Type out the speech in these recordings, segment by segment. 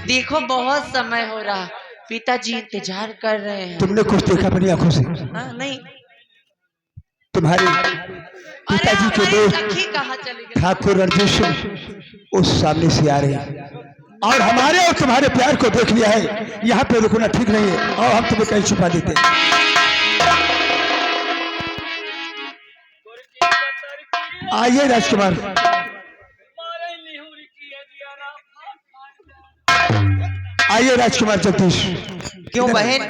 देखो बहुत समय हो रहा, पिताजी इंतजार कर रहे हैं। तुमने कुछ देखा अपनी आंखों से? हाँ, नहीं। तुम्हारे पिताजी के दोस्त सखी कहाँ चली गई? ठाकुर रणजीत सिंह उस सामने से आ रहे हैं और हमारे और तुम्हारे प्यार को देख लिया है। यहाँ पे रुकना ठीक नहीं है और हम तुम्हें कहीं छुपा देते हैं। आइए राजकुमार। आइए राजकुमार जगदीश। क्यों बहन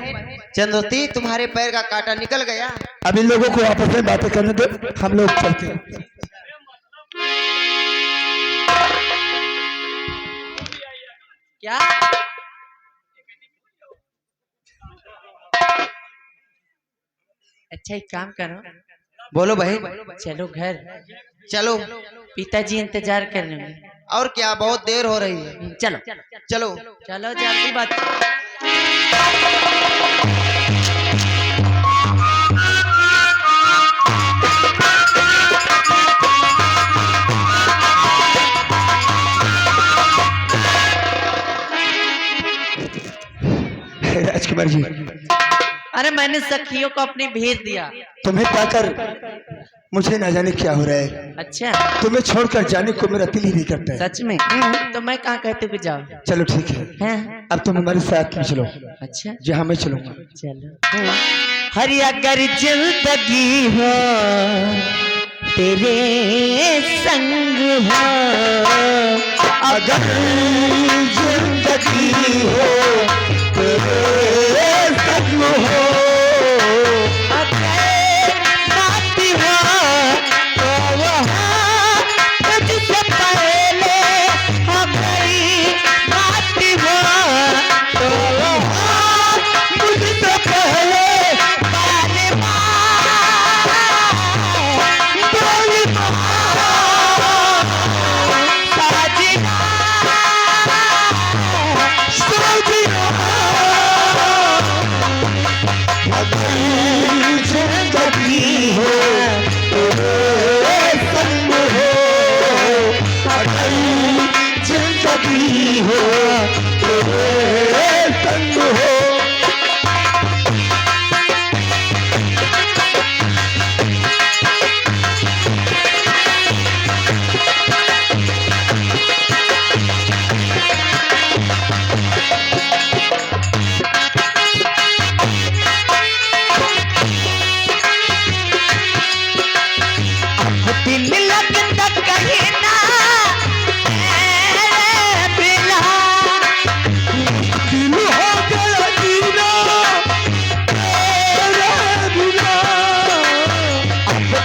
चंद्रवती, तुम्हारे पैर का कांटा निकल गया? अब इन लोगों को आपस में बातें करने दो, हम लोग चलते हैं। क्या? अच्छा, एक काम करो। बोलो बहन। चलो घर। चलो। पिताजी इंतजार कर रहे हैं। और क्या, बहुत देर हो रही है। चलो चलो चलो, जल्दी बात। राजकुमार जी, अरे मैंने सखियों को अपने भेज दिया। तुम्हें पाकर मुझे ना जाने क्या हो रहा है। अच्छा, तुम्हें छोड़कर जाने को मेरा दिल ही नहीं करता है। सच में? तो मैं कहाँ कहते हुए जाओ? चलो ठीक है, अब तुम हमारे साथ में चलो। अच्छा, जहाँ मैं चलूंगा। चलो। हरी अगर जिंदगी हो तेरे संग हो, अगर जिंदगी हो तेरे संग हो, अगर बात हो तो वहाँ तुझसे पहले हमारी बात हो, तो वहाँ मुझसे पहले बारे जिंदगी हो तेरे संग हो, अगर जिंदगी हो तेरे संग हो। दिल लगता कहीं ना तेरे बिना, दिल हो गया जीना तेरे बिना,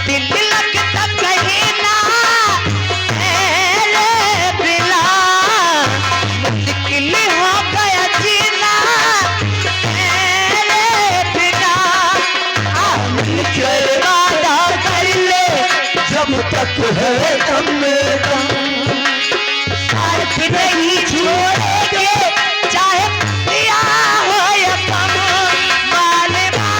दिल लगता कहीं ना तेरे बिना, मुश्किल हो गया जीना तेरे बिना। मिलकर वादा कर ले जब तक है दम में दम, साथ नहीं छोड़ेंगे चाहे पिया हो या कम, मालवा।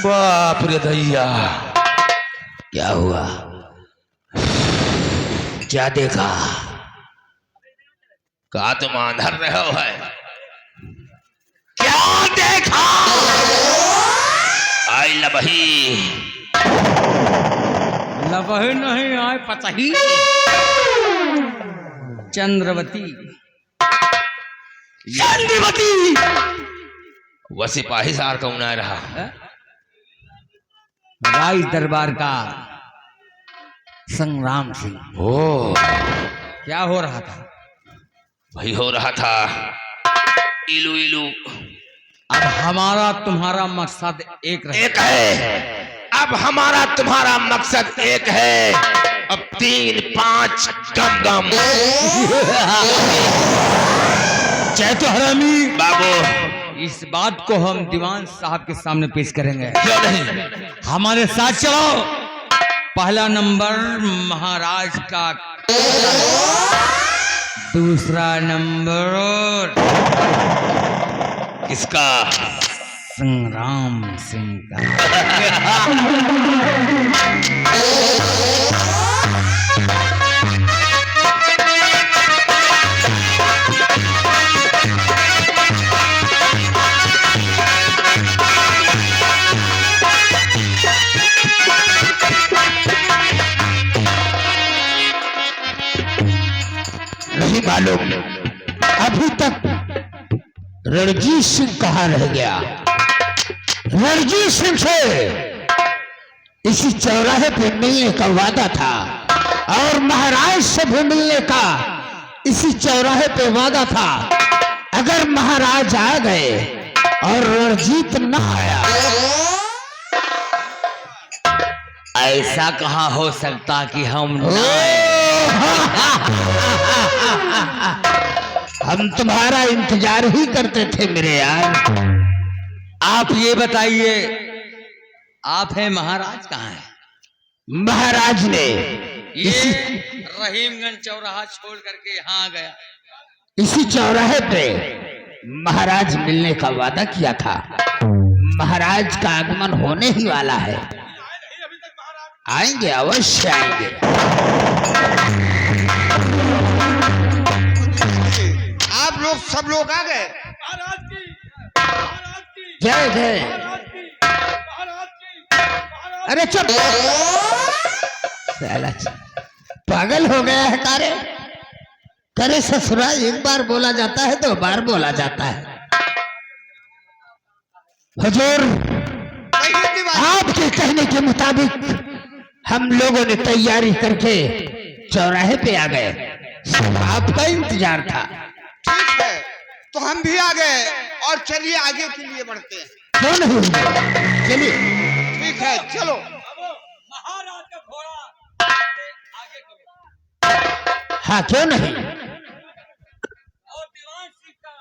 बाप रे दैया, क्या हुआ? क्या देखा? कहा तुम अंधर रहे हो है? क्या देखा? आई लबही। लबही नहीं आए पतही। चंद्रवती। चंद्रवती वह सिपाही सार कौन आ रहा? राज दरबार का संग्राम सिंह। ओ, क्या हो रहा था? वही हो रहा था, इलू इलू। अब हमारा तुम्हारा मकसद एक है। अब हमारा तुम्हारा मकसद एक है। अब 3 5 गम गम। जय तो हरामी बाबू, इस बात को हम दीवान साहब के सामने पेश करेंगे। क्यों नहीं? हमारे साथ चलो। पहला नंबर महाराज का दूसरा नंबर किसका? संग्राम सिंह का। नहीं मालूम अभी तक रणजीत सिंह कहाँ रह गया। रणजीत सिंह से इसी चौराहे पे मिलने का वादा था और महाराज से भी मिलने का इसी चौराहे पे वादा था। अगर महाराज आ गए और रणजीत न आया, ऐसा कहाँ हो सकता कि हम न आए? हम तुम्हारा इंतजार ही करते थे मेरे यार। आप ये बताइए, आप हैं महाराज कहाँ है? महाराज ने ये रहीमगंज चौराहा छोड़ करके यहाँ आ गया। इसी चौराहे पे महाराज मिलने का वादा किया था। महाराज का आगमन होने ही वाला है। आएंगे, अवश्य आएंगे। आप लोग सब लोग आ गए। जय जय। अरे चुप, साला पागल हो गया है तारे। करे ससुरा एक बार बोला जाता है, 2 बार बोला जाता है। हुजूर, आपके कहने के मुताबिक हम लोगों ने तैयारी करके चौराहे पे आ गए। आपका इंतजार था। ठीक है, तो हम भी आ गए और चलिए आगे के लिए बढ़ते हैं। क्यों नहीं? चलिए। ठीक है, चलो। महाराज का घोड़ा आगे करो। हाँ, क्यों नहीं? और दीवान सिंह का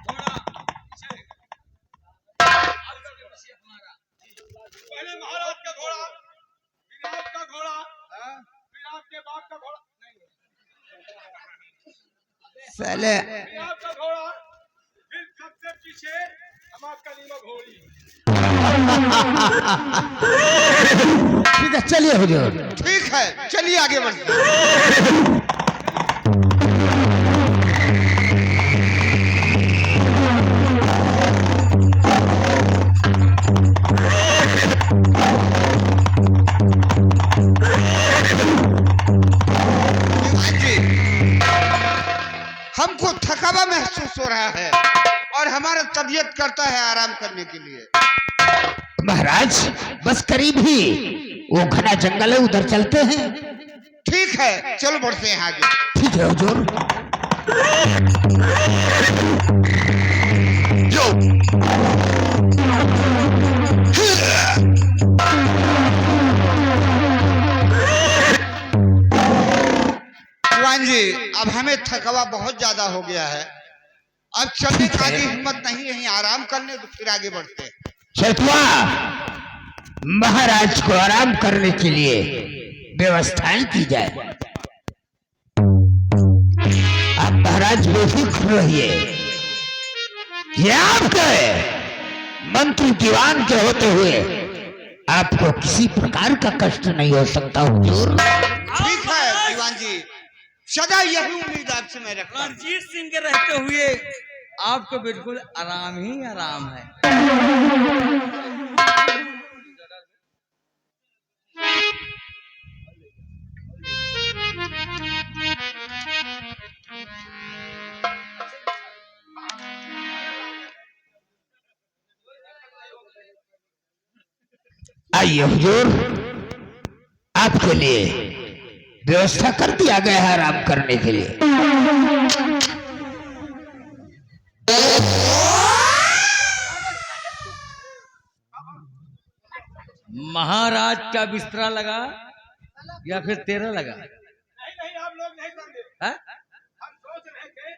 घोड़ा पीछे। हमारा पहले महाराज का घोड़ा, विराट का घोड़ा, विराट के बाप का घोड़ा नहीं, साले विराट का घोड़ा, फिर सबसे पीछे हमारा कलीमा घोड़ी। ठीक है, चलिए हुजूर। ठीक है, चलिए आगे बढ़ते हैं। हमको थकावा महसूस हो रहा है और हमारा तबीयत करता है आराम करने के लिए। महाराज, बस करीब ही वो घना जंगल है, उधर चलते हैं। ठीक है, चलो बढ़ते हैं आगे। ठीक है हुजूर। जवान जी, अब हमें थकावा बहुत ज्यादा हो गया है। अब चलने का आगे हिम्मत नहीं है, आराम करने तो फिर आगे बढ़ते हैं। चेतवा, महाराज को आराम करने के लिए व्यवस्थाएं की जाए। आप महाराज बेफिक्र रहिए। ये आपके मंत्री दीवान के होते हुए आपको किसी प्रकार का कष्ट नहीं हो सकता हुजूर। ठीक है दीवान जी, सदा यही उम्मीद आपसे मैं रखता हूं। रणजीत सिंह के रहते हुए आपको बिल्कुल आराम ही आराम है। आइए हुजूर, आपके लिए व्यवस्था कर दिया गया है आराम करने के लिए। महाराज का बिस्तरा लगा या फिर तेरा लगा? नहीं, आप लोग नहीं समझे। है? हम सोच रहे थे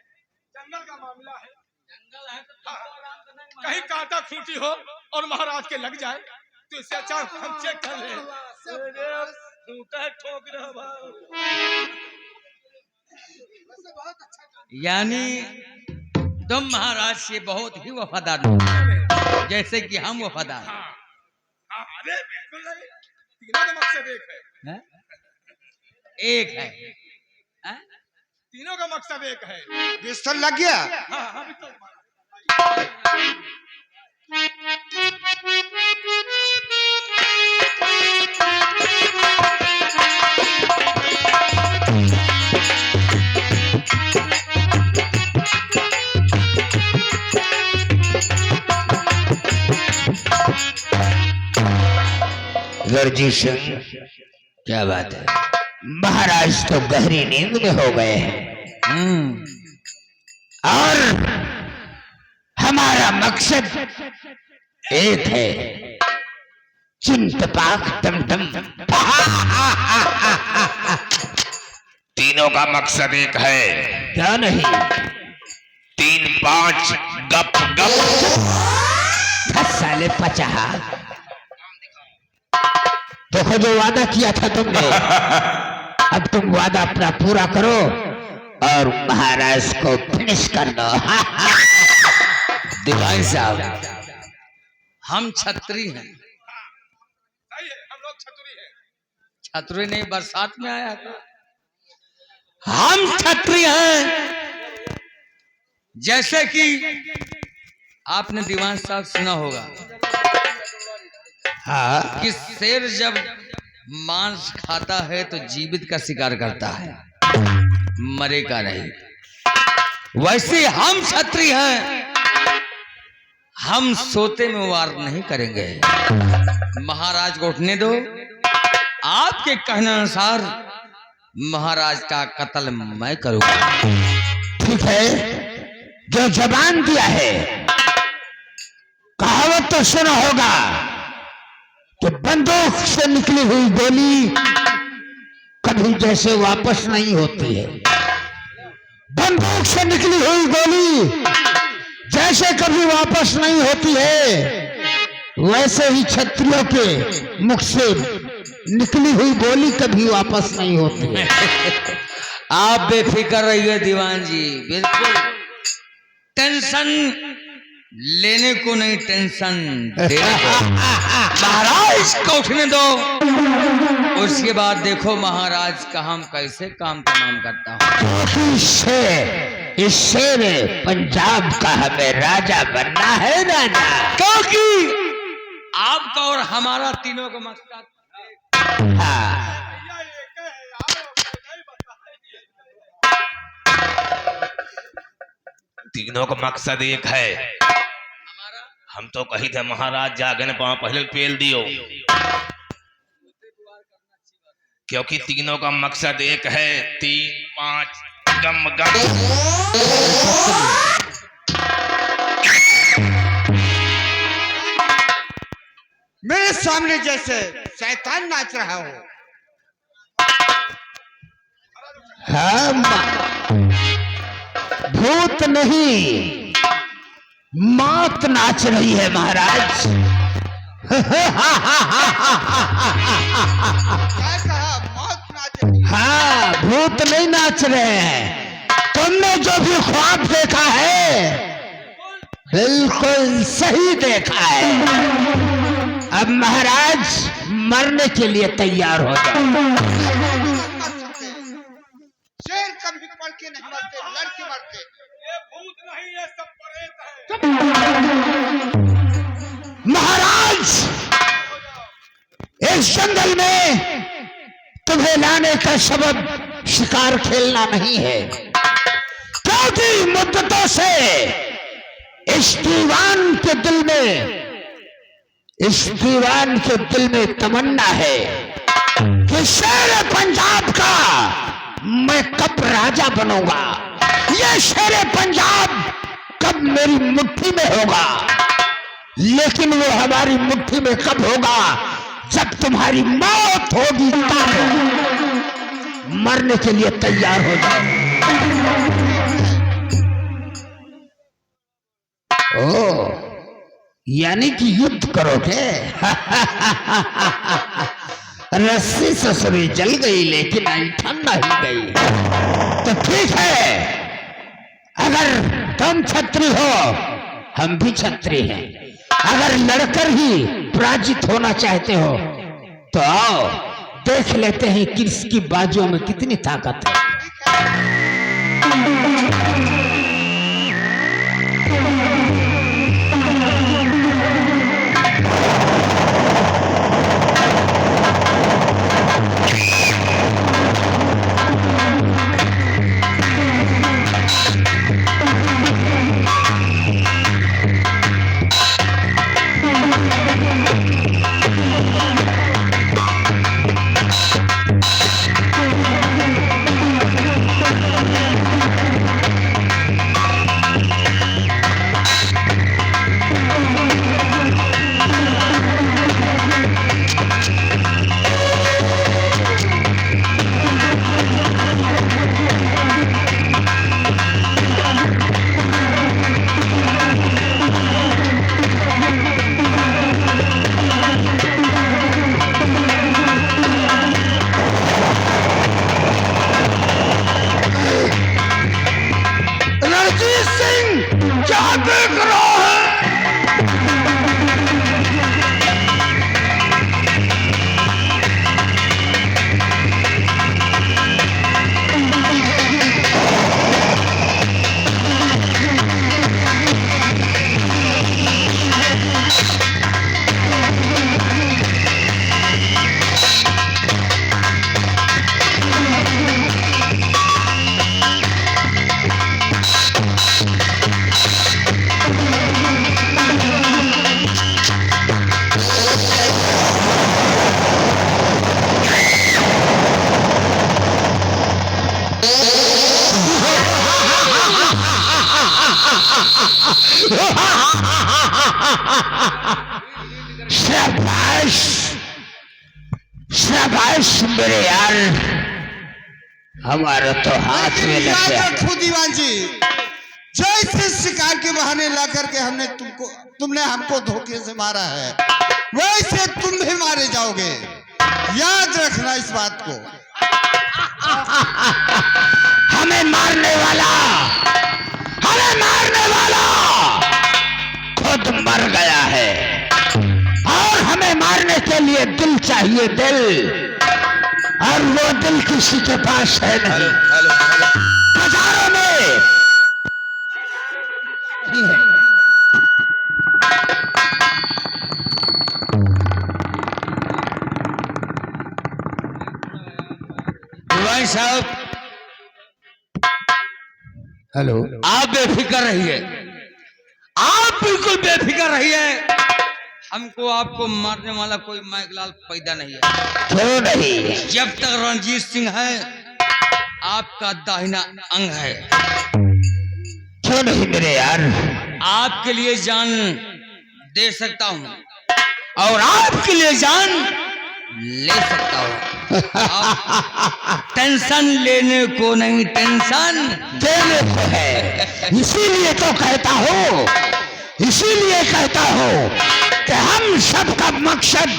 जंगल का मामला है, जंगल है तो तुमको आराम करने का कहीं कांटा खूंटी हो और महाराज के लग जाए तो इससे अच्छा हम चेक कर ले। खूंटा ठोक रहा भाई। यानी तुम महाराज से बहुत ही वफादार हो, जैसे कि हम वफादार हैं। हाँ अरे बिल्कुल नहीं, तीनों का मकसद एक है। हैं? एक है हैं? तीनों का मकसद एक है। बिस्तर लग गया। हाँ हाँ बिल्कुल। रणजीत सिंह, क्या बात है, महाराज तो गहरी नींद में हो गए हैं और हमारा मकसद एक है, चिंतपाक टमटम। तीनों का मकसद एक है। क्या नहीं? 3 5 गप गप। साले पचाहा, देखो जो वादा किया था तुमने, अब तुम वादा अपना पूरा करो और महाराज को फिनिश कर दो। दीवान साहब, हम छत्री हैं। सही है, हम लोग छतरी हैं। छतरी नहीं, बरसात में आया था। हम छत्री हैं। जैसे कि आपने दीवान साहब सुना होगा हाँ, कि शेर जब मांस खाता है तो जीवित का शिकार करता है, मरेगा नहीं। वैसे हम क्षत्रिय हैं, हम सोते में वार नहीं करेंगे। महाराज को उठने दो, आपके कहने अनुसार महाराज का कत्ल मैं करूंगा। ठीक है, जो जबान दिया है, कहावत तो सुना होगा कि बंदूक से निकली हुई गोली कभी जैसे वापस नहीं होती है। बंदूक से निकली हुई गोली जैसे कभी वापस नहीं होती है, वैसे ही क्षत्रियों के मुख से निकली हुई गोली कभी वापस नहीं होती है। आप बेफिक्र रहिए दीवान जी, बिल्कुल टेंशन लेने को नहीं, टेंशन देने को। महाराज को उठने दो, उसके बाद देखो महाराज का हम कैसे काम तमाम करता हूँ। क्योंकि इस शेर पंजाब का हमें राजा बनना है, राजा। क्योंकि आपका और हमारा तीनों का मकसद हाँ, भैया एक है, आओ नहीं बताएंगे। तीनों का मकसद एक है। हम तो कही थे महाराज जागे न पाओ पहले पेल दियो, क्योंकि तीनों का मकसद एक है। 3 5 गम गम। मेरे सामने जैसे शैतान नाच रहा हो। हाँ, भूत नहीं, मौत नाच रही है महाराज। क्या कहा? मौत नाच रही है। हाँ, भूत नहीं नाच रहे हैं। तुमने जो भी ख्वाब देखा है बिल्कुल सही देखा है। अब महाराज मरने के लिए तैयार हो जाओ। मर सकते हैं। शेर कभी पढ़ के नहीं मरते, लड़ के मरते। ये भूत नहीं, ये सब प्रेत है। महाराज, इस जंगल में तुम्हें लाने का सबब शिकार खेलना नहीं है, क्योंकि मुद्दतों से इस दीवान के दिल में तमन्ना है कि शेर पंजाब का मैं कब राजा बनूंगा। ये शेर पंजाब कब मेरी मुट्ठी में होगा, लेकिन वो हमारी मुट्ठी में कब होगा? जब तुम्हारी मौत होगी तब। मरने के लिए तैयार हो जाओ। ओ, यानी कि युद्ध करोगे? रस्सी ससुरी जल गई लेकिन ऐठन नहीं गई। तो ठीक है, अगर तुम छत्री हो, हम भी छत्री हैं। अगर लड़कर ही पराजित होना चाहते हो तो आओ, देख लेते हैं किसकी बाजुओं में कितनी ताकत है। शाबाश शाबाश मेरे यार, हमारा तो हाथ में लग याद गया। रखो दीवान जी, जैसे शिकार के बहाने ला करके तुमने हमको धोखे से मारा है, वैसे तुम भी मारे जाओगे। याद रखना इस बात को। हमें मारने वाला खुद मर गया है, और हमें मारने के लिए दिल चाहिए, दिल, और वो दिल किसी के पास है नहीं। बाजारों में नहीं है। भाई साहब, हेलो, आप बेफिक्र रहिए, आप बिल्कुल बेफिक्र रहिए। हमको आपको मारने वाला कोई माइकलाल पैदा नहीं है। क्यों नहीं? जब तक रणजीत सिंह है, आपका दाहिना अंग है। क्यों नहीं मेरे यार? आपके लिए जान दे सकता हूँ, और आपके लिए जान ले सकता हूँ। आप टेंशन लेने को नहीं, टेंशन देने को है। इसीलिए तो कहता हूँ, इसीलिए कहता हूँ कि हम सबका मकसद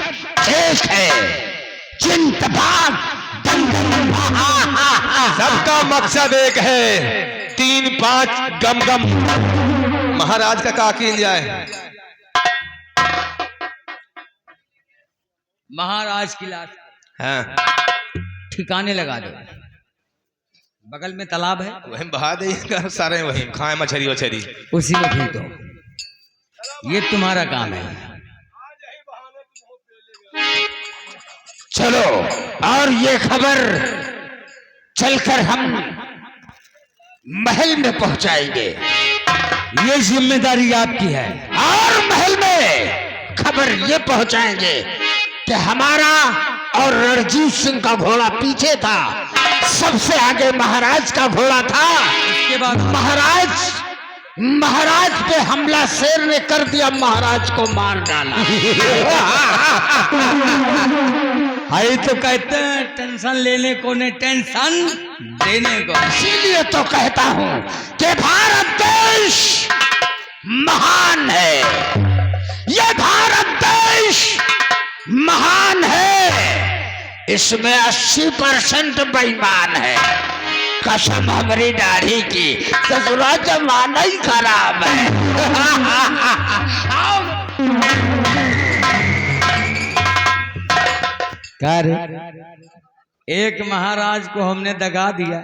एक है, चिंतभाग दंगम। सबका मकसद एक है, 3-5 गम गम। महाराज का काकी जाए। महाराज की लाश हाँ, ठिकाने लगा दो। बगल में तालाब है, वहीं बहा देगा सारे, वहीं खाए मछली वछली। उसी में फेंक दो। ये तुम्हारा काम है। चलो, और ये खबर चलकर हम महल में पहुंचाएंगे। ये जिम्मेदारी आपकी है। और महल में खबर ये पहुंचाएंगे कि हमारा और रणजीत सिंह का घोड़ा पीछे था, सबसे आगे महाराज का घोड़ा था। इसके बाद महाराज पे हमला शेर ने कर दिया, महाराज को मार डाला। हाई तो कहते हैं टेंशन लेने को नहीं, टेंशन देने को। इसीलिए तो कहता हूं कि भारत देश महान है, ये भारत देश महान है। इसमें 80% बेईमान है, कसम हमारी दाढ़ी की, ससुरा जमाना ही खराब है। एक महाराज को हमने दगा दिया,